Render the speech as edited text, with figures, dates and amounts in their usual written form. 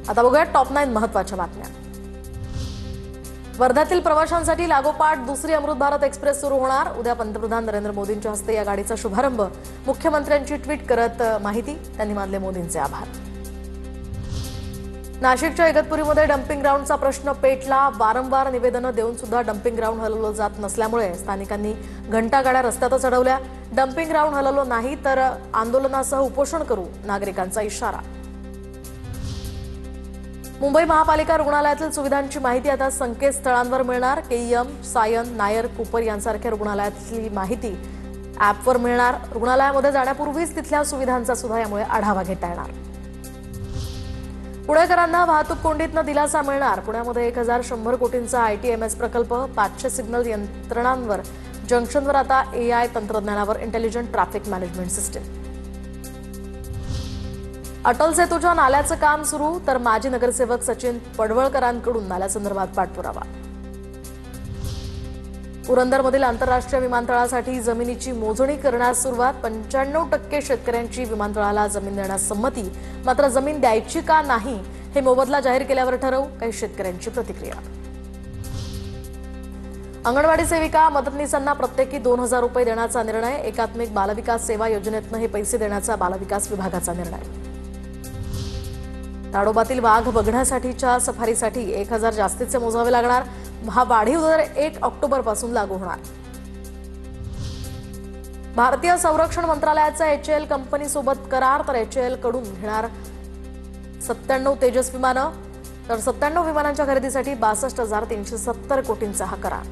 आता बघूया टॉप 9 महत्त्वाच्या बातम्या। वर्ध्यातील प्रवाशांसाठी लागोपाठ दुसरी अमृत भारत एक्सप्रेस सुरू होणार। उद्या पंतप्रधान नरेंद्र मोदींच्या हस्ते या गाडीचा शुभारंभ। मुख्यमंत्र्यांची ट्विट करत माहिती, त्यांनी मानले मोदींचे आभार। नाशिकच्या इगतपुरीमध्ये डम्पिंग ग्राउंडचा प्रश्न पेटला। वारंवार निवेदनं देऊन सुद्धा डम्पिंग ग्राउंड हलवलं जात नसल्यामुळे स्थानिकांनी घंटागाड्या रस्त्यातच अडवल्या। डम्पिंग ग्राउंड हलवलं नाही तर आंदोलनासह उपोषण करू, नागरिकांचा इशारा। मुंबई महापालिका रुग्णालयातील सुविधांची माहिती आता संकेतस्थळांवर मिळणार। केईएम, सायन, नायर, कूपर यांसारख्या रुग्णालयातली माहिती ॲपवर मिळणार। रुग्णालयामध्ये जाण्यापूर्वीच तिथल्या सुविधांचा सुद्धा यामुळे आढावा घेता येणार। पुणेकरांना वाहतूक कोंडीतनं दिलासा मिळणार। पुण्यामध्ये 1100 कोटींचा आयटीएमएस प्रकल्प। 500 सिग्नल यंत्रणांवर जंक्शनवर आता एआय तंत्रज्ञानावर intelligent traffic management system. Atal सेतूच्या नाल्याचं काम सुरू, तर माजी नगरसेवक सचिन पडवळकरांकडून नाल्यासंदर्भात पाठपुरावा। पुरंदरमधील आंतरराष्ट्रीय विमानतळासाठी जमिनीची मोजणी करण्यास सुरुवात। 95% शेतकऱ्यांची विमानतळाला जमीन देण्यास संमती, मात्र जमीन द्यायची का नाही हे मोबदला जाहीर केल्यावर ठरवू, काही शेतकऱ्यांची प्रतिक्रिया। अंगणवाडी सेविका मदतनीसांना प्रत्येकी 2000 रुपये देण्याचा निर्णय। एकात्मिक बालविकास सेवा योजनेतून हे पैसे देण्याचा बालविकास विभागाचा निर्णय। ताडोबातील वाघ बघण्यासाठीच्या सफारीसाठी 1000 जास्तीचे मोजावे लागणार। हा वाढीव दर 1 ऑक्टोबरपासून लागू होणार। भारतीय संरक्षण मंत्रालयाचा एचएएल कंपनीसोबत करार, तर एचएएल कडून घेणार 97 तेजस विमानं, तर 97 विमानांच्या खरेदीसाठी 62,370 कोटींचा हा करार।